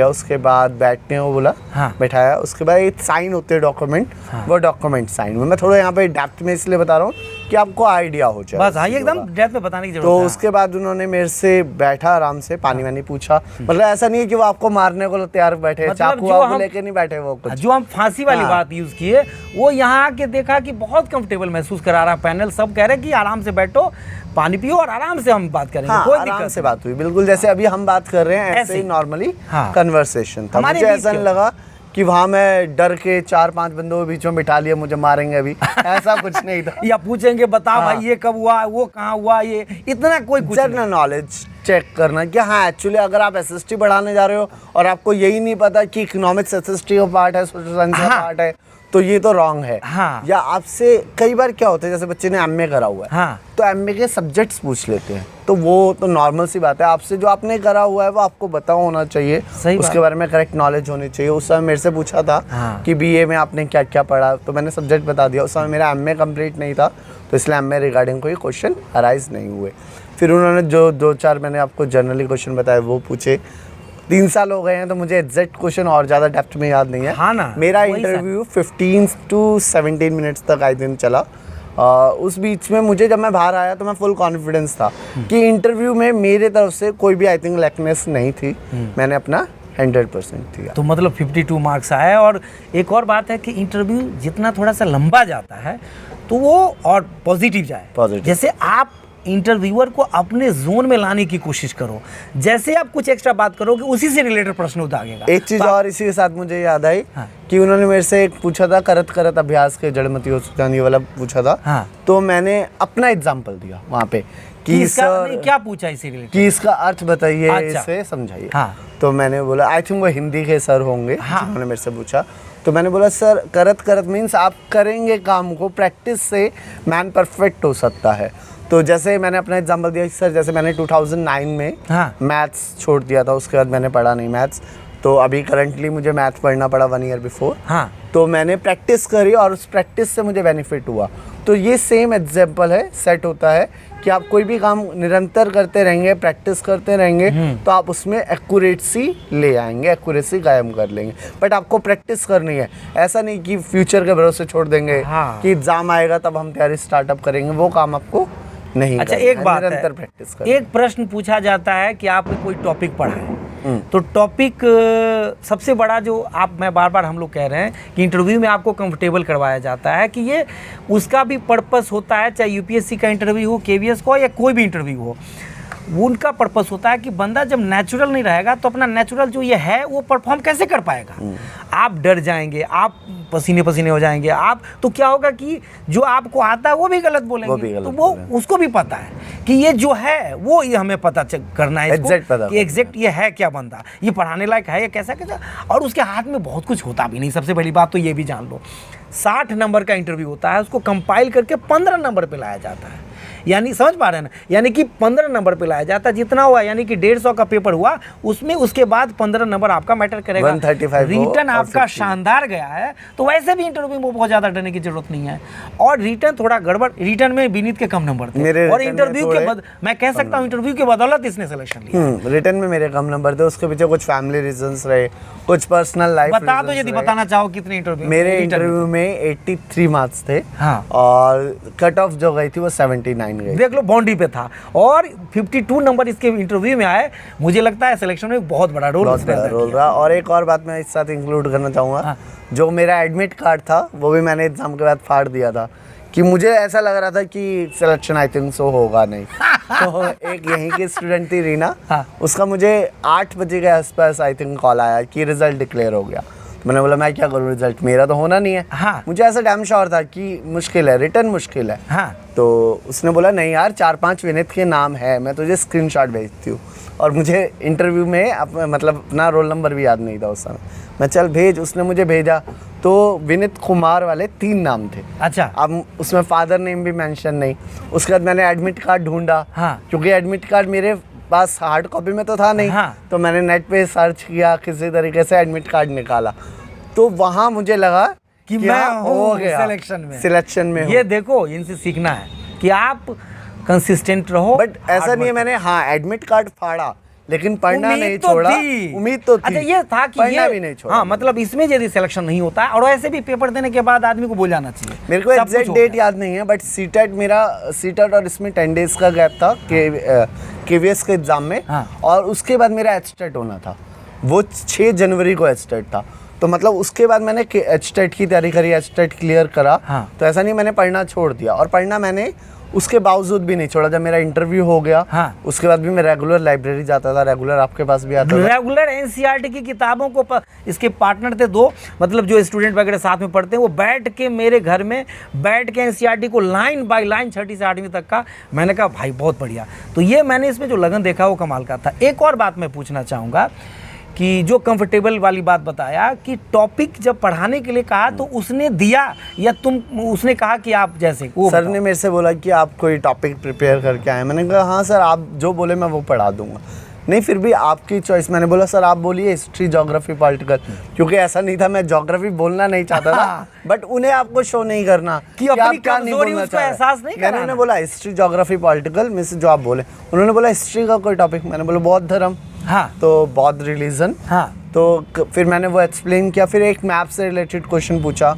उसके बाद बैठने को बोला, हाँ, बैठाया। उसके बाद एक साइन होते हैं डॉक्यूमेंट, हाँ, वो डॉक्यूमेंट साइन हुए। मैं थोड़ा यहाँ पे डेप्थ में इसलिए बता रहा हूँ कि आपको आइडिया हो जाए। बस हाँ, ये एकदम डेप्थ में बताने की जरूरत तो है। उसके बाद उन्होंने मेरे से बैठा आराम से, पानी वानी पूछा। मतलब ऐसा नहीं है कि वो आपको मारने को तैयार बैठे, मतलब चाकू आपको लेके नहीं बैठे वो कुछ। जो हम फांसी वाली बात यूज किए, वो यहाँ आके देखा कि बहुत कंफर्टेबल महसूस करा रहा पैनल। सब कह रहे कि आराम से बैठो, पानी पियो और आराम से हम बात करेंगे। हाँ, कोई आराम दिक्कत से बात हुई, बिल्कुल जैसे अभी हम बात कर रहे हैं ऐसे ही नॉर्मली कन्वर्सेशन था। मुझे ऐसा नहीं लगा कि वहाँ मैं डर के 4-5 बंदों के बीच में बिठा लिया, मुझे मारेंगे अभी, ऐसा कुछ नहीं था। या पूछेंगे बताओ भाई ये कब हुआ, वो कहाँ हुआ, ये इतना कोई कुछ जनरल नॉलेज चेक करना कि हाँ एक्चुअली अगर आप एसएसटी बढ़ाने जा रहे हो और आपको यही नहीं पता कि इकोनॉमिक्स एसएसटी का पार्ट है, सोशल साइंस का पार्ट है, तो ये तो रॉन्ग है। हाँ, या आपसे कई बार क्या होता है, जैसे बच्चे ने एमए करा हुआ है, हाँ, तो एमए के सब्जेक्ट्स पूछ लेते हैं, तो वो तो नॉर्मल सी बात है। आपसे जो आपने करा हुआ है वो आपको पता होना चाहिए, उसके बारे में करेक्ट नॉलेज होनी चाहिए। उस समय मेरे से पूछा था हाँ, कि बीए में आपने क्या क्या पढ़ा, तो मैंने सब्जेक्ट बता दिया। उस समय मेरा एमए कंप्लीट नहीं था, तो इसलिए एमए रिगार्डिंग कोई क्वेश्चन अराइज नहीं हुए। फिर उन्होंने जो 2-4 मैंने आपको जनरली क्वेश्चन बताए वो पूछे। 3 साल हो गए हैं तो मुझे एग्जैक्ट क्वेश्चन और ज़्यादा डेप्थ में याद नहीं है। हाँ ना, मेरा इंटरव्यू 15 to 17 मिनट्स तक आई दिन चला। उस बीच में मुझे जब मैं बाहर आया तो मैं फुल कॉन्फिडेंस था कि इंटरव्यू में मेरे तरफ से कोई भी आई थिंक लैकनेस नहीं थी। मैंने अपना 100% दिया। तो मतलब 52 मार्क्स आए। और एक और बात है कि इंटरव्यू जितना थोड़ा सा लंबा जाता है तो वो और पॉजिटिव जाए। जैसे आप इंटरव्यूअर को अपने जोन में लाने की कोशिश करो, जैसे आप कुछ एक्स्ट्रा बात करोगे उसी से रिलेटेड प्रश्न उठाएगा। एक चीज और इसी के साथ मुझे याद आई, हाँ, कि उन्होंने मेरे से एक पूछा था, करत करत अभ्यास के जड़मती हो सुजानी वाला पूछा था। हाँ, तो मैंने अपना एग्जांपल दिया वहाँ पे कि सर क्या पूछा इसी रिलेटेड, कि इसका अर्थ बताइए, अच्छा, इसे समझाइए। हाँ, तो मैंने बोला आई थिंक वो हिंदी के सर होंगे, हाँ, जिन्होंने मेरे से पूछा। तो मैंने बोला सर करत करत मीन्स आप करेंगे काम को, प्रैक्टिस से मैन परफेक्ट हो सकता है। तो जैसे मैंने अपना एग्जांपल दिया सर, जैसे मैंने 2009 में मैथ्स छोड़ दिया था, उसके बाद मैंने पढ़ा नहीं मैथ्स। तो अभी करंटली मुझे मैथ पढ़ना पड़ा 1 ईयर बिफोर। हाँ। तो मैंने प्रैक्टिस करी और उस प्रैक्टिस से मुझे बेनिफिट हुआ। तो ये सेम एग्जाम्पल है, सेट होता है कि आप कोई भी काम निरंतर करते रहेंगे, प्रैक्टिस करते रहेंगे, तो आप उसमें एक्यूरेसी ले आएंगे, एक्यूरेसी कायम कर लेंगे। बट आपको प्रैक्टिस करनी है, ऐसा नहीं कि फ्यूचर के भरोसे छोड़ देंगे। हाँ। कि एग्जाम आएगा तब हम तैयारी स्टार्टअप करेंगे, वो काम आपको नहीं अच्छा, करना एक है, बात निरंतर है, प्रैक्टिस करना। एक प्रश्न पूछा जाता है कि आपने कोई टॉपिक पढ़ा है, तो टॉपिक सबसे बड़ा जो मैं बार बार हम लोग कह रहे हैं कि इंटरव्यू में आपको कंफर्टेबल करवाया जाता है कि ये उसका भी पर्पस होता है, चाहे यूपीएससी का इंटरव्यू हो, केवीएस का हो या कोई भी इंटरव्यू हो, उनका पर्पस होता है कि बंदा जब नेचुरल नहीं रहेगा तो अपना नेचुरल जो ये है वो परफॉर्म कैसे कर पाएगा। आप डर जाएंगे, आप पसीने पसीने हो जाएंगे, आप तो क्या होगा कि जो आपको आता है वो भी गलत बोलेंगे, तो वो उसको भी पता है कि ये जो है वो ये हमें पता करना है, कि एग्जैक्ट ये है क्या बंदा, ये पढ़ाने लायक है या कैसा कैसा। और उसके हाथ में बहुत कुछ होता भी नहीं। सबसे पहली बात तो ये भी जान लो, 60 नंबर का इंटरव्यू होता है, उसको कंपाइल करके 15 नंबर पे लाया जाता है। यानी समझ पा रहे हैं ना, यानी कि 15 नंबर पे लाया जाता है। जितना हुआ यानी कि 150 का पेपर हुआ, उसमें उसके बाद 15 नंबर आपका मैटर करेगा। 135 रिटर्न आपका शानदार गया है तो वैसे भी इंटरव्यू में बहुत ज़्यादा डरने की जरूरत नहीं है। और रिटर्न थोड़ा गड़बड़, रिटर्न में विनीत के कम नंबर थे और इंटरव्यू के मैं कह सकता हूँ इंटरव्यू के बदौलत इसने सिलेक्शन लिया। रिटर्न में मेरे कम नंबर थे, उसके पीछे कुछ फैमिली रीजंस रहे, कुछ पर्सनल लाइफ। बता दो यदि बताना चाहो कितने इंटरव्यू। मेरे इंटरव्यू में 83 मार्क्स थे। हाँ। और कट ऑफ जो गई थी वो 79 गई। देख लो, बाउंड्री पे था और 52 नंबर इसके इंटरव्यू में आए। मुझे लगता है सिलेक्शन में बहुत बड़ा रोल रहा। और एक और बात मैं इस साथ इंक्लूड करना चाहूँगा। हाँ। जो मेरा एडमिट कार्ड था वो भी मैंने एग्जाम के बाद फाड़ दिया था कि मुझे ऐसा लग रहा था कि सिलेक्शन आई थिंक सो होगा नहीं। तो एक यहीं की स्टूडेंट थी रीना। हाँ। उसका मुझे 8 बजे के आसपास आई थिंक कॉल आया कि रिजल्ट डिक्लेयर हो गया। तो मैंने बोला मैं क्या करूँ, रिजल्ट मेरा तो होना नहीं है। हाँ। मुझे ऐसा डैम श्योर था कि मुश्किल है, रिटर्न मुश्किल है। हाँ। तो उसने बोला नहीं यार, 4-5 विनीत के नाम है, मैं तुझे स्क्रीनशॉट भेजती हूँ। और मुझे इंटरव्यू में मतलब अपना रोल नंबर भी याद नहीं था उस समय। मैं चल भेज, उसने मुझे भेजा तो विनीत कुमार वाले 3 नाम थे। अच्छा। अब उसमें फादर नेम भी मेंशन नहीं। उसके बाद मैंने एडमिट कार्ड ढूंढा। हाँ। क्योंकि एडमिट कार्ड मेरे पास हार्ड कॉपी में तो था नहीं। हाँ। तो मैंने नेट पे सर्च किया, किसी तरीके से एडमिट कार्ड निकाला। तो वहाँ मुझे लगा कि मैं हो गया सिलेक्शन में। ये देखो, इनसे सीखना है कि आप कंसिस्टेंट रहो। बट ऐसा नहीं है मैंने एडमिट कार्ड फाड़ा लेकिन पढ़ना नहीं तो छोड़ा। थी। उम्मीद तो थी। अच्छा, ये था कि पढ़ना ये भी नहीं छोड़ा। हाँ, मतलब इसमें यदि सिलेक्शन नहीं होता है और ऐसे भी पेपर देने के बाद आदमी को भूल जाना चाहिए। मेरे को एग्जैक्ट डेट याद नहीं है, बट सीटेट और इसमें 10 डेज का गैप था केवीएस के एग्जाम में। हाँ। और उसके बाद मेरा एचटेट होना था, वो 6 जनवरी को एचटेट था। तो मतलब उसके बाद मैंने एचटेट की तैयारी करी, एचटेट क्लियर करा। हाँ। तो ऐसा नहीं मैंने पढ़ना छोड़ दिया, और पढ़ना मैंने उसके बावजूद भी नहीं छोड़ा। जब मेरा इंटरव्यू हो गया। हाँ। उसके बाद भी मैं रेगुलर लाइब्रेरी जाता था, रेगुलर आपके पास भी आता था। रेगुलर एनसीईआरटी की किताबों को इसके पार्टनर थे 2, मतलब जो स्टूडेंट वगैरह साथ में पढ़ते हैं, वो बैठ के मेरे घर में बैठ के एनसीईआरटी को लाइन बाय लाइन 6ठी से 8वीं तक का। मैंने कहा भाई बहुत बढ़िया। तो ये मैंने इसमें जो लगन देखा वो कमाल का था। एक और बात मैं पूछना चाहूँगा कि जो कंफर्टेबल वाली बात बताया कि टॉपिक जब पढ़ाने के लिए कहा तो उसने दिया या उसने कहा कि आप जैसे वो सर ने मेरे से बोला कि आप कोई टॉपिक प्रिपेयर करके आए। मैंने कहा हाँ सर, आप जो बोले मैं वो पढ़ा दूंगा। नहीं फिर भी आपकी चॉइस। मैंने बोला सर आप बोलिए हिस्ट्री, ज्योग्राफी, पॉलिटिकल। क्योंकि ऐसा नहीं था, मैं ज्योग्राफी बोलना नहीं चाहता था, बट उन्हें आपको शो नहीं करना कि अपनी कमजोरी उसको एहसास नहीं कराना। मैंने बोला हिस्ट्री, ज्योग्राफी, पॉलिटिकल में से जो आप बोले। उन्होंने बोला हिस्ट्री का कोई टॉपिक। मैंने बोला बौद्ध धर्म। हाँ। तो बौद्ध रिलीजन। हाँ। तो फिर मैंने वो एक्सप्लेन किया। फिर एक मैप से रिलेटेड क्वेश्चन पूछा।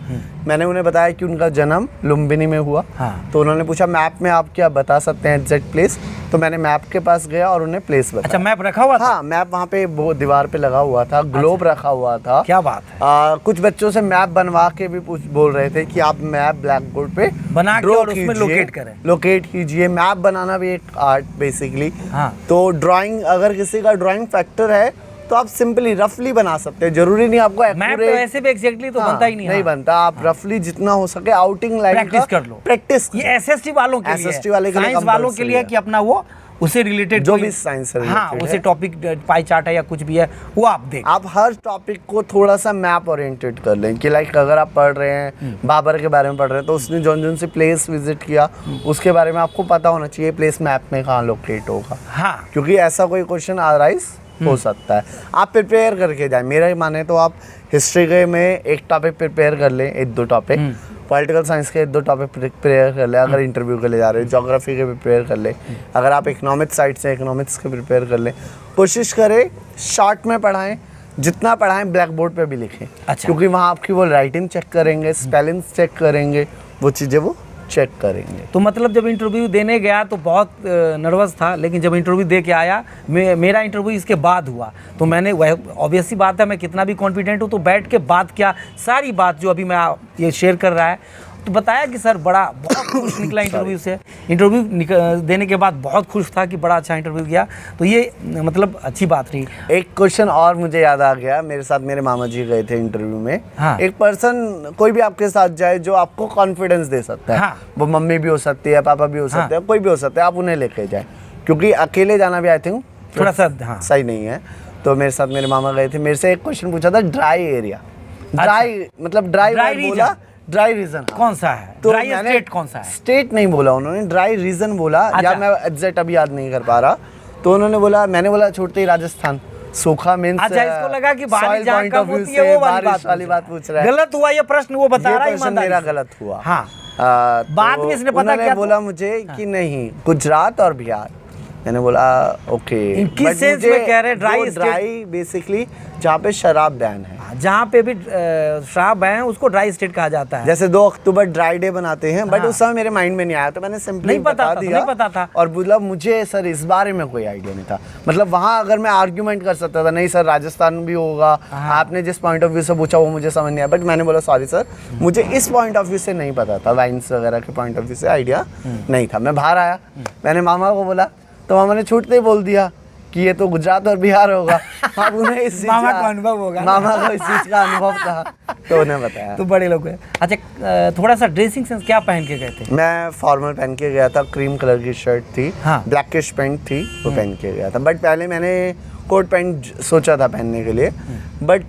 मैंने उन्हें बताया कि उनका जन्म लुम्बिनी में हुआ। हाँ। तो उन्होंने पूछा मैप में आप क्या बता सकते हैं एग्जैक्ट प्लेस। तो मैंने मैप के पास गया और उन्हें प्लेस बताया। अच्छा, मैप रखा हुआ था? हाँ, मैप वहाँ पे वो दीवार पे लगा हुआ था, ग्लोब रखा हुआ था। क्या बात है। कुछ बच्चों से मैप बनवा के भी बोल रहे थे कि आप मैप ब्लैक बोर्ड पे बना के और उसमें लोकेट करें। लोकेट कीजिए। मैप बनाना भी एक आर्ट बेसिकली। हाँ। तो ड्राइंग, अगर किसी का ड्राइंग फैक्टर है तो आप सिंपली रफली बना सकते हैं। जरूरी नहीं आपको मैप तो वैसे भी एग्जैक्टली तो बनता ही नहीं। नहीं बनता। आप रफली जितना हो सके आउटिंग लाइन प्रैक्टिस कर लो। प्रैक्टिस ये एसएसटी वालों के लिए, एसएसटी वाले के लिए, साइंस वालों के लिए कि अपना वो उसे रिलेटेड जो भी साइंस से हाँ, उसे टॉपिक पाई चार्ट है या कुछ भी है वो आप देख। आप हर टॉपिक को थोड़ा सा मैप ओरिएंटेड कर लें कि लाइक अगर आप पढ़ रहे हैं बाबर के बारे में पढ़ रहे हैं तो उसने जौन सी प्लेस विजिट किया उसके बारे में आपको पता होना चाहिए प्लेस मैप में कहाँ लोकेट होगा। हाँ। क्योंकि ऐसा कोई क्वेश्चन अराइज हो सकता है। आप प्रिपेयर करके जाए, मेरा ही माने तो आप हिस्ट्री के में एक टॉपिक प्रिपेयर कर लें, एक दो टॉपिक, पॉलिटिकल साइंस के एक दो टॉपिक प्रिपेयर कर ले अगर इंटरव्यू के लिए जा रहे हैं, ज्योग्राफी के प्रिपेयर कर ले, अगर आप इकोनॉमिक्स साइड से इकोनॉमिक्स के प्रिपेयर कर लें। कोशिश करें शॉर्ट में पढ़ाएं, जितना पढ़ाएं ब्लैक बोर्ड पे भी लिखें। अच्छा। क्योंकि वहाँ आपकी वो राइटिंग चेक करेंगे, स्पेलिंग चेक करेंगे, वो चीज़ें वो चेक करेंगे। तो मतलब जब इंटरव्यू देने गया तो बहुत नर्वस था, लेकिन जब इंटरव्यू दे के आया, मेरा इंटरव्यू इसके बाद हुआ, तो मैंने वह ऑब्वियस सी बात है, मैं कितना भी कॉन्फिडेंट हूँ तो बैठ के बात क्या सारी बात जो अभी मैं ये शेयर कर रहा है, तो बताया कि सर बहुत खुश निकला इंटरव्यू से। इंटरव्यू देने के बाद बहुत खुश था कि बड़ा अच्छा इंटरव्यू किया, तो ये मतलब अच्छी बात रही। एक क्वेश्चन और मुझे याद आ गया, मेरे साथ मेरे मामा जी गए थे इंटरव्यू में। हाँ। एक पर्सन कोई भी आपके साथ जाए जो आपको कॉन्फिडेंस दे सकता है। हाँ। वो मम्मी भी हो सकती है, पापा भी हो सकते हैं, कोई भी हो सकता है, आप उन्हें लेके जाए, क्योंकि अकेले जाना भी आई थिंक थोड़ा सा हाँ सही नहीं है। तो मेरे साथ मेरे मामा गए थे, मेरे से एक क्वेश्चन पूछा था ड्राई एरिया, ड्राई मतलब ड्राई बोला, ड्राई रीजन कौन सा है, तो ड्राई मैंने स्टेट कौन सा है? स्टेट नहीं बोला उन्होंने, ड्राई रीजन बोला। अच्छा। या मैं एग्जैक्ट अभी याद नहीं कर पा रहा, तो उन्होंने बोला, मैंने बोला छोड़ते ही राजस्थान सूखा मीन्स। अच्छा, इसको लगा कि बारिश soil जहाँ point कम of view होती है वो बारिश वाली बात पूछ रहा है। गलत हुआ ये प्रश्न, वो बता ये रहा है प्रश्न ईमानदारी मेरा से। गलत हुआ। हाँ। तो बाद में इसने पता उन्होंने क्या बोला मुझे कि नहीं गुजरात और बिहार। मैंने बोला ओके, किस सेंस में कह रहे हैं ड्राई स्टेट? ड्राई बेसिकली जहाँ पे शराब बैन है, जहाँ पे भी शराब है उसको ड्राई स्टेट कहा जाता है। जैसे 2 अक्टूबर ड्राई डे बनाते हैं, बट हाँ। उस समय मेरे माइंड में नहीं आया, तो मैंने सिंपली नहीं पता बता था, दिया। नहीं पता था। और बोला मुझे सर इस बारे में कोई आइडिया नहीं था। मतलब वहाँ अगर मैं आर्ग्यूमेंट कर सकता था, नहीं सर राजस्थान भी होगा, हाँ। आपने जिस पॉइंट ऑफ व्यू से पूछा वो मुझे समझ नहीं आया, बट मैंने बोला सॉरी सर मुझे इस पॉइंट ऑफ व्यू से नहीं पता था, वाइन्स वगैरह के पॉइंट ऑफ व्यू से आइडिया नहीं था। मैं बाहर आया, मैंने मामा को बोला, तो मामा ने छूटते ही बोल दिया कि ये तो गुजरात और बिहार होगा। अब उन्हें इस चीज़ मामा का को अनुभव होगा ना। मामा को इस चीज़ का अनुभव था, तो उन्हें बताया। तो बड़े लोग हैं। अच्छा, थोड़ा सा ड्रेसिंग सेंस क्या पहन के गए थे? मैं फॉर्मल पहन के गया था, क्रीम कलर की शर्ट थी, हाँ। ब्लैकिश पैंट थी, वो पहन के गया था। बट पहले मैंने कोट पैंट सोचा था पहनने के लिए, बट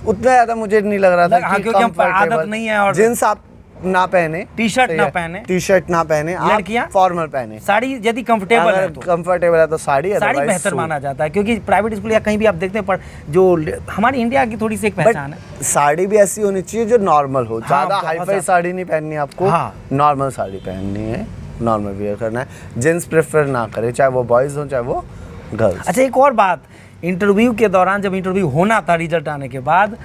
उतना ज़्यादा मुझे नहीं लग रहा था हाँ, कि क्योंकि हम comfortable। आदत नहीं है और जींस आप ना पहने, टी-शर्ट सही ना है। पहने। टी-शर्ट ना पहने, लड़कियां? आप फॉर्मल पहने। साड़ी यदि कंफर्टेबल है अगर तो कंफर्टेबल है तो साड़ी, साड़ी otherwise बेहतर सूट। माना जाता है, क्योंकि प्राइवेट स्कूल या कहीं भी आप देखते हैं, पर जो हमारी इंडिया की थोड़ी सी एक पहचान है। बट साड़ी भी ऐसी होनी चाहिए जो नॉर्मल हो, ज़्यादा बहुत हाई फाई ज़्यादा। साड़ी नहीं पहननी आपको, हाँ। नॉर्मल साड़ी पहननी है, नॉर्मल वियर करना है। जींस प्रेफर ना करें, चाहे वो बॉयज़ हो चाहे वो गर्ल्स। अच्छा, एक और बात, इंटरव्यू के दौरान जब इंटरव्यू होना था रिजल्ट आने के बाद,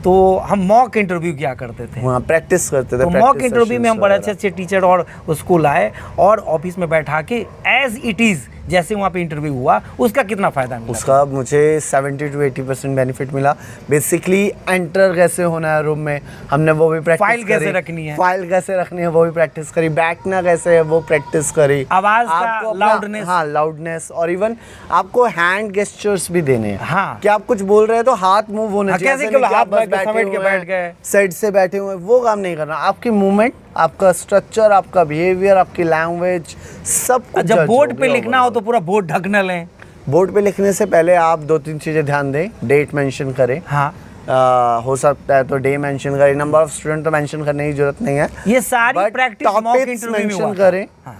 तो हम मॉक इंटरव्यू किया करते थे। वहाँ प्रैक्टिस करते थे। तो मॉक practice इंटरव्यू में हम sessions बड़े वगैरह। अच्छे टीचर और उसको लाए और ऑफिस में बैठा के एज इट इज़ जैसे वहाँ पे इंटरव्यू हुआ, उसका कितना फ़ायदा मिला? उसका मुझे 70 to 80% बेनिफिट मिला। बेसिकली एंटर कैसे होना है रूम में, हमने वो भी प्रैक्टिस फाइल कैसे रखनी है, फाइल कैसे रखनी है वो भी प्रैक्टिस करी, बैठना कैसे है वो प्रैक्टिस करी, आवाज़ का आपको अपना- लाउडनेस। हाँ लाउडनेस, और इवन आपको हैंड गेस्चर्स भी देने हैं। हाँ। कि आप कुछ बोल रहे हैं तो हाथ मूव होने हाँ, चाहिए, कैसे ऐसे नहीं कि कि हाथ आप बस बैठ के समेट के हुए हैं, बैठ गए। साइड से बैठे हुए हैं, वो काम नहीं करना। आपकी मूवमेंट, आपका स्ट्रक्चर, आपका बिहेवियर, आपकी लैंग्वेज, सब कुछ जब जज बोर्ड हो पे गया लिखना हो तो पूरा बोर्ड ढक न लें। बोर्ड पे लिखने से पहले आप 2-3 चीज़ें ध्यान दें। डेट मेंशन करें, हाँ, हो सकता है तो डे मेंशन करें। नंबर ऑफ स्टूडेंट तो मेंशन करने की जरूरत नहीं है, ये सारी but practice mock topics interview में मेंशन हुआ। करें, हाँ।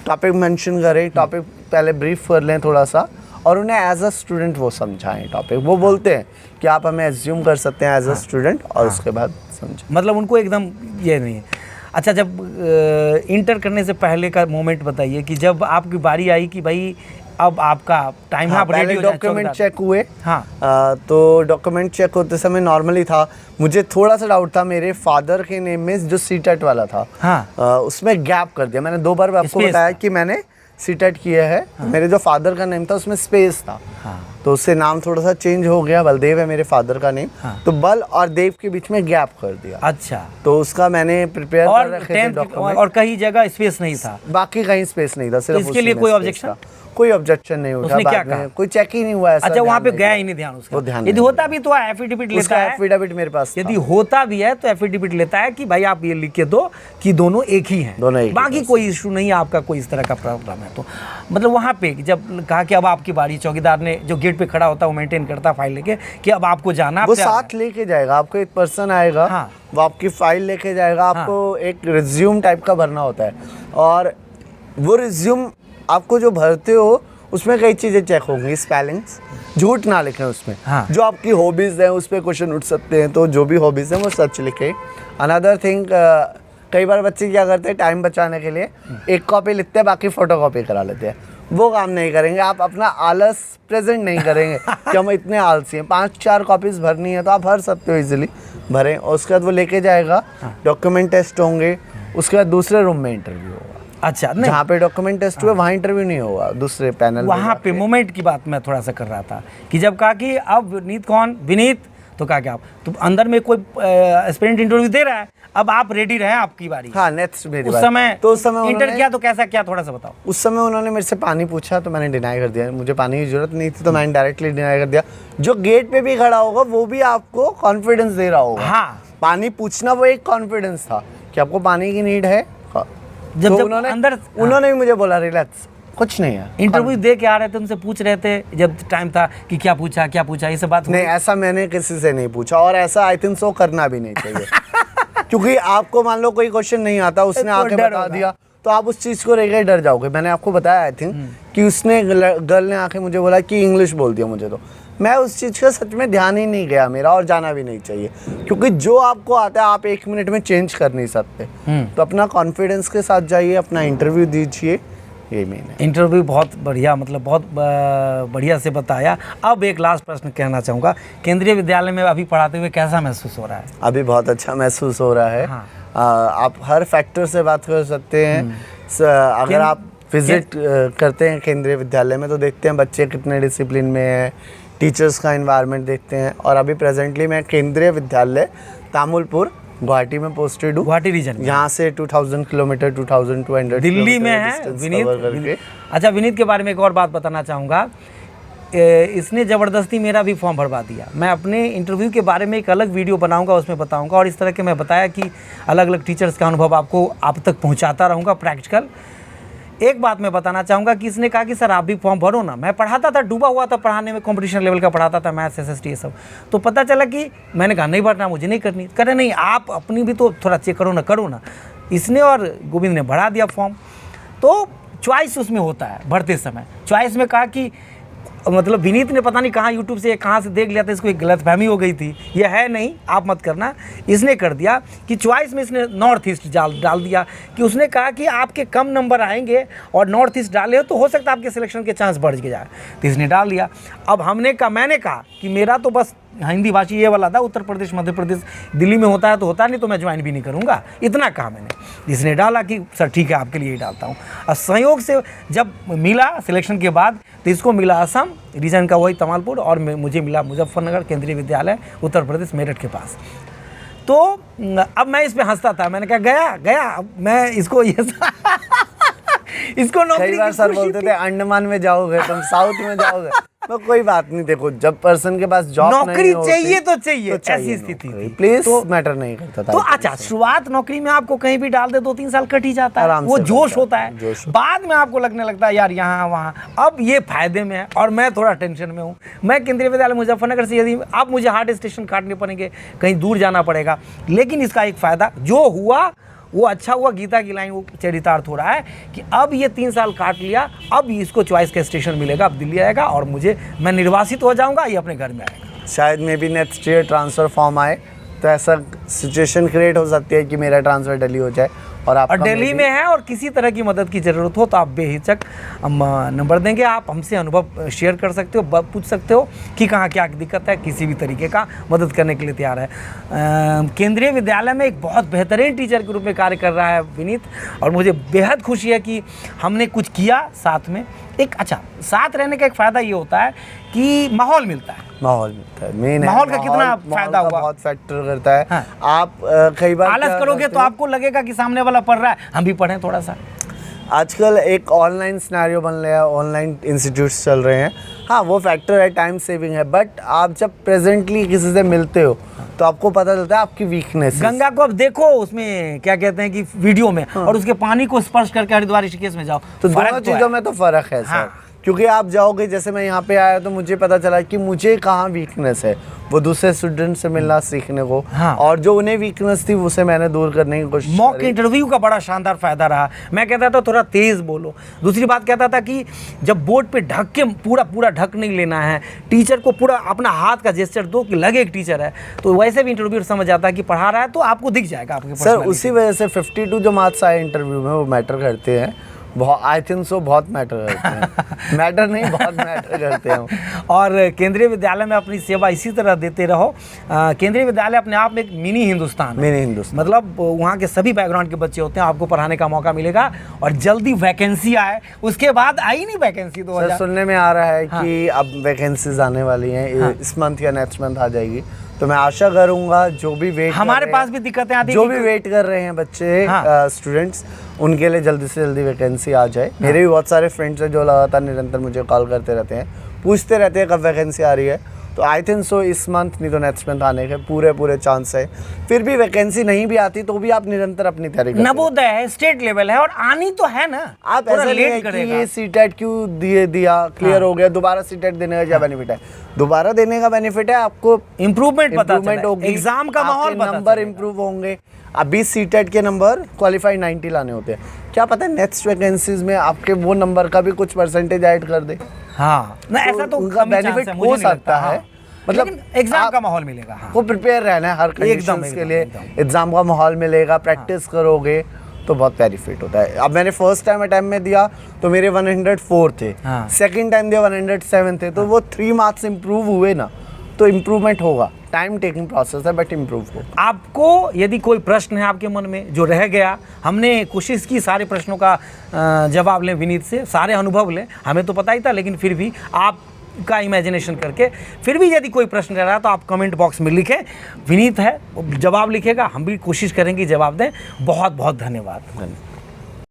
टॉपिक मेंशन करें, टॉपिक पहले ब्रीफ कर लें थोड़ा सा, और उन्हें एज अ स्टूडेंट वो समझाएं टॉपिक। वो बोलते हैं कि आप हमें एज्यूम कर सकते हैं एज अ स्टूडेंट, और उसके बाद समझें। मतलब उनको एकदम ये नहीं है। अच्छा, जब इंटर करने से पहले का मोमेंट बताइए कि जब आपकी बारी आई कि भाई अब आपका टाइम है, हाँ, आप रेडी पहले हो जाए, डॉक्यूमेंट चौकीदार। चेक हुए। हाँ। तो डॉक्यूमेंट चेक होते समय नॉर्मली था। मुझे थोड़ा सा डाउट था मेरे फादर के नेम में जो सीटेट वाला था, हाँ। उसमें गैप कर दिया। मैंने 2 बार आपको Space बताया था। कि मैंने सीटेट किया है। मेरे जो फादर का नेम था उसमें स्पेस था, हाँ। तो उससे नाम थोड़ा सा चेंज हो गया। बलदेव है मेरे फादर का नेम, हाँ। तो बल और देव के बीच में गैप कर दिया। अच्छा, तो उसका मैंने प्रिपेयर कर और रखे थे 10th डॉक्यूमेंट। और कहीं जगह स्पेस नहीं था। बाकी कहीं स्पेस नहीं था, सिर्फ इसके उसी लिए में कोई space objection? था। कोई ऑब्जेक्शन नहीं उठा। उसने क्या बाद में कहा? कोई चेक ही नहीं हुआ ऐसा। अच्छा, वहाँ पे ध्यान गया नहीं ही नहीं ध्यान उसका। वो ध्यान यदि नहीं होता भी तो एफिडेविट दिया। लेता उसका है, एफिडेविट मेरे पास यदि था। होता भी है तो एफिडेविट लेता है कि भाई आप ये लिख के दो कि दोनों एक ही हैं, दोनों एक ही बाकी हैं। कोई इशू नहीं है, आपका कोई इस तरह का प्रॉब्लम है तो। मतलब वहाँ पे जब कहा कि अब आपकी बारी, चौकीदार ने जो गेट पे खड़ा होता है वो मेंटेन करता है फाइल लेके कि अब आपको जाना, वो आप तैयार साथ लेके जाएगा आपको, एक पर्सन आएगा। हाँ। वो आपकी फाइल लेके जाएगा। आपको एक रिज्यूम टाइप का भरना होता है, और वो रिज्यूम आपको जो भरते हो उसमें कई चीज़ें चेक होंगी, स्पेलिंग्स, झूठ ना लिखें उसमें। हाँ। जो आपकी हॉबीज़ हैं उस पर क्वेश्चन उठ सकते हैं, तो जो भी हॉबीज़ हैं वो सच लिखें। अनदर थिंग, कई बार बच्चे क्या करते हैं टाइम बचाने के लिए एक कॉपी लिखते हैं, बाकी फ़ोटो कॉपी करा लेते हैं। वो काम नहीं करेंगे, आप अपना आलस प्रेजेंट नहीं करेंगे कि हम इतने आलसी हैं। 5-4 कॉपीज़ भरनी है तो आप भर सकते हो इजीली, भरें। और उसके बाद वो लेके जाएगा, डॉक्यूमेंट टेस्ट होंगे, उसके बाद दूसरे रूम में इंटरव्यू होगा। अच्छा, नहीं जहाँ पे डॉक्यूमेंट टेस्ट हुए वहाँ इंटरव्यू नहीं होगा, दूसरे पैनल में वहाँ पे जाके। मोमेंट की बात मैं थोड़ा सा कर रहा था कि जब कहा कि अब विनीत कौन, विनीत, तो कहा कि आप तो अंदर में कोई एस्पिरेंट इंटरव्यू दे रहा है, अब आप रेडी रहे, आपकी बारी। हाँ, नेक्स्ट मेरी उस बारी। समय तो उस समय इंटर किया तो कैसा क्या, थोड़ा सा बताओ। उस समय उन्होंने मेरे से पानी पूछा तो मैंने डिनाई कर दिया, मुझे पानी की जरूरत नहीं थी, तो मैंने डायरेक्टली डिनाई कर दिया। जो गेट पे भी खड़ा होगा वो भी आपको कॉन्फिडेंस दे रहा होगा। हाँ, पानी पूछना वो एक कॉन्फिडेंस था कि आपको पानी की नीड है। जब तो उन्होंने भी मुझे बोला रिलैक्स, कुछ नहीं है। इंटरव्यू दे के आ रहे थे, उनसे पूछ रहे थे जब टाइम था कि क्या पूछा ये सब बात हुई? नहीं, ऐसा मैंने किसी से नहीं पूछा, और ऐसा आई थिंक सो करना भी नहीं चाहिए। क्योंकि आपको मान लो कोई क्वेश्चन नहीं आता, उसने तो आके डर बता होगा। दिया, तो आप उस चीज़ को लेकर डर जाओगे। मैंने आपको बताया आई थिंक कि उसने गर्ल ने आके मुझे बोला कि इंग्लिश बोल दिया मुझे, तो मैं उस चीज़ का सच में ध्यान ही नहीं गया मेरा, और जाना भी नहीं चाहिए। क्योंकि जो आपको आता है आप 1 मिनट में चेंज कर नहीं सकते। तो अपना कॉन्फिडेंस के साथ जाइए, अपना इंटरव्यू दीजिए, ये मेन है। इंटरव्यू बहुत बढ़िया, मतलब बहुत बढ़िया से बताया। अब एक लास्ट प्रश्न कहना चाहूँगा, केंद्रीय विद्यालय में अभी पढ़ाते हुए कैसा महसूस हो रहा है? अभी बहुत अच्छा महसूस हो रहा है। हाँ। आप हर फैक्टर से बात कर सकते हैं। अगर आप विजिट करते हैं केंद्रीय विद्यालय में तो देखते हैं बच्चे कितने डिसिप्लिन में हैं, टीचर्स का एनवायरनमेंट देखते हैं। और अभी प्रेजेंटली मैं केंद्रीय विद्यालय तामुलपुर गुवाहाटी में पोस्टेड हूँ। गुवाहाटी रीजन में। यहाँ से 2000 किलोमीटर 2200 दिल्ली में है विनीत। अच्छा, विनीत के बारे में एक और बात बताना चाहूँगा, इसने ज़बरदस्ती मेरा भी फॉर्म भरवा दिया। मैं अपने इंटरव्यू के बारे में एक अलग वीडियो बनाऊंगा, उसमें बताऊंगा, और इस तरह के मैं बताया कि अलग अलग टीचर्स का अनुभव आपको आप तक पहुंचाता रहूंगा, प्रैक्टिकल। एक बात मैं बताना चाहूँगा कि इसने कहा कि सर आप भी फॉर्म भरो ना। मैं पढ़ाता था, डूबा हुआ था पढ़ाने में, कंपटीशन लेवल का पढ़ाता था, मैथ्स SST ये सब। तो पता चला कि मैंने कहा नहीं भरना, मुझे नहीं करनी। कह रहे नहीं, आप अपनी भी तो थोड़ा चेक करो ना। इसने और गोविंद ने भरा दिया फॉर्म। तो चॉइस उसमें होता है भरते समय। चॉइस में कहा कि मतलब विनीत ने पता नहीं कहाँ यूट्यूब से कहाँ से देख लिया था, इसको एक गलतफहमी हो गई थी, ये है नहीं, आप मत करना। इसने कर दिया कि चॉइस में इसने नॉर्थ ईस्ट डाल दिया, कि उसने कहा कि आपके कम नंबर आएंगे और नॉर्थ ईस्ट डाले हो तो हो सकता है आपके सिलेक्शन के चांस बढ़ जाए, तो इसने डाल दिया। अब मैंने कहा कि मेरा तो बस हिंदी भाषी ये वाला था, उत्तर प्रदेश मध्य प्रदेश दिल्ली में होता है तो होता नहीं, तो मैं ज्वाइन भी नहीं करूँगा, इतना कहा मैंने। इसने डाला कि सर ठीक है आपके लिए ही डालता हूँ। और संयोग से जब मिला सिलेक्शन के बाद, तो इसको मिला असम रीजन का वही तमालपुर, और मुझे मिला मुजफ्फरनगर केंद्रीय विद्यालय उत्तर प्रदेश मेरठ के पास। तो अब मैं इस पे हंसता था, मैंने कहा गया अब मैं इसको इसको नौकरी कई बार सर बोलते थे अंडमान में जाओगे तुम, साउथ में जाओगे, तो कोई बात नहीं। देखो जब पर्सन के पास जॉब नौकरी चाहिए तो चाहिए, ऐसी स्थिति थी। प्लीज तो मैटर नहीं करता था। तो अच्छा, शुरुआत नौकरी में आपको कहीं भी डाल दे 2-3 साल कट ही जाता है, वो जोश होता है। बाद में आपको लगने लगता है यार यहाँ वहाँ, अब ये फायदे में है और मैं थोड़ा टेंशन में हूँ। मैं केंद्रीय विद्यालय मुजफ्फरनगर से, यदि अब मुझे हार्ड स्टेशन काटने पड़ेंगे, कहीं दूर जाना पड़ेगा, लेकिन इसका एक फ़ायदा जो हुआ वो अच्छा हुआ। गीता की लाइन वो चरितार्थ हो रहा है कि अब ये 3 साल काट लिया, अब इसको चॉइस का स्टेशन मिलेगा, अब दिल्ली आएगा और मैं निर्वासित हो जाऊंगा, ये अपने घर में आएगा। शायद may be next year transfer form आए तो ऐसा सिचुएशन क्रिएट हो सकती है कि मेरा ट्रांसफ़र दिल्ली हो जाए और आप दिल्ली में है और किसी तरह की मदद की ज़रूरत हो तो आप बेहिचक हम नंबर देंगे, आप हमसे अनुभव शेयर कर सकते हो, पूछ सकते हो कि कहाँ क्या दिक्कत है, किसी भी तरीके का मदद करने के लिए तैयार है। केंद्रीय विद्यालय में एक बहुत बेहतरीन टीचर के रूप में कार्य कर रहा है विनीत, और मुझे बेहद खुशी है कि हमने कुछ किया साथ में। एक अच्छा साथ रहने का एक फ़ायदा ये होता है कि माहौल मिलता है, मेन माहौल का कितना फायदा हुआ, बहुत फैक्टर करता है। हाँ। आप कई बार आलस करोगे तो आपको लगेगा कि सामने वाला पढ़ रहा है, हम भी पढ़ें थोड़ा सा। आजकल एक ऑनलाइन सिनेरियो बन रहा है, ऑनलाइन इंस्टीट्यूट्स चल रहे हैं, हाँ वो फैक्टर है, टाइम सेविंग है। बट आप जब प्रेजेंटली किसी से मिलते हो तो आपको पता चलता है आपकी वीकनेस। गंगा को अब देखो उसमें क्या कहते हैं कि वीडियो में, और उसके पानी को स्पर्श करके हरिद्वार ऋषिकेश में जाओ, तो दोनों चीज़ों में तो फ़र्क है सर। क्योंकि आप जाओगे, जैसे मैं यहाँ पे आया तो मुझे पता चला कि मुझे कहाँ वीकनेस है, वो दूसरे स्टूडेंट से मिलना सीखने को। हाँ। और जो उन्हें वीकनेस थी उसे मैंने दूर करने की कोशिश मॉक करी। इंटरव्यू का बड़ा शानदार फायदा रहा। मैं कहता था थोड़ा तेज बोलो। दूसरी बात कहता था कि जब बोर्ड पे ढक के पूरा ढक नहीं लेना है, टीचर को पूरा अपना हाथ का जेस्चर दो कि लगे एक टीचर है, तो वैसे भी इंटरव्यू समझ आता है कि पढ़ा रहा है तो आपको दिख जाएगा आपके सर उसी वजह से 52 जो मार्क्स आए इंटरव्यू में वो मैटर करते हैं, बहुत आई थिंक सो, बहुत मैटर करते हैं। मैटर नहीं, बहुत मैटर करते हैं। और केंद्रीय विद्यालय में अपनी सेवा इसी तरह देते रहो। केंद्रीय विद्यालय अपने आप में एक मिनी हिंदुस्तान है। मिनी हिंदुस्तान, मतलब वहाँ के सभी बैकग्राउंड के बच्चे होते हैं, आपको पढ़ाने का मौका मिलेगा। और जल्दी वैकेंसी आए, उसके बाद आई नहीं वैकेंसी तो सर सुनने में आ रहा है कि अब वैकेंसीज आने वाली हैं, इस मंथ या नेक्स्ट मंथ आ जाएगी। तो मैं आशा करूंगा जो भी वेट हमारे पास भी दिक्कतें आती जो भी वेट कर रहे हैं बच्चे, स्टूडेंट्स, उनके लिए जल्दी से जल्दी वैकेंसी आ जाए। मेरे भी बहुत सारे फ्रेंड्स हैं जो लगातार निरंतर मुझे कॉल करते रहते हैं, पूछते रहते हैं कब वैकेंसी आ रही है। तो आई थिंक सो इस मंथ नहीं तो नेक्स्ट मंथ आने के पूरे चांस है। फिर भी वैकेंसी नहीं भी आती तो भी आप निरंतर अपनी तैयारी करें। नवोदय है, स्टेट लेवल है और आनी तो है ना। आप ऐसा नहीं है कि ये सीटेट क्यों दिया, क्लियर हो गया, दोबारा सीटेट देने का क्या बेनिफिट है? दोबारा देने का बेनिफिट है आपको इम्प्रूवमेंट होगी, एग्जाम का माहौल नंबर इम्प्रूव होंगे। अभी सीटेट के नंबर क्वालिफाई 90 लाने होते हैं, क्या पता है नेक्स्ट वैकेंसीज में आपके वो नंबर का भी कुछ परसेंटेज ऐड कर दे। हाँ ना, ऐसा तो उनका बेनिफिट हो सकता है। मतलब एग्जाम का माहौल मिलेगा। हाँ। को प्रिपेयर रहना है हर कंडीशंस के लिए। एग्जाम का माहौल मिलेगा, प्रैक्टिस करोगे तो बहुत बेनिफिट होता है। अब मैंने फर्स्ट टाइम अटेम्प्ट में दिया तो मेरे 104 थे, सेकंड टाइम दिया 107 थे, तो वो 3 मार्क्स इंप्रूव हुए ना, तो इम्प्रूवमेंट होगा। टाइम टेकिंग प्रोसेस है बट इम्प्रूव हो। आपको यदि कोई प्रश्न है आपके मन में जो रह गया, हमने कोशिश की सारे प्रश्नों का जवाब लें विनीत से, सारे अनुभव लें, हमें तो पता ही था, लेकिन फिर भी आप का इमेजिनेशन करके फिर भी यदि कोई प्रश्न रह रहा है तो आप कमेंट बॉक्स में लिखें। विनीत है जवाब लिखेगा, हम भी कोशिश करेंगे जवाब दें। बहुत बहुत धन्यवाद।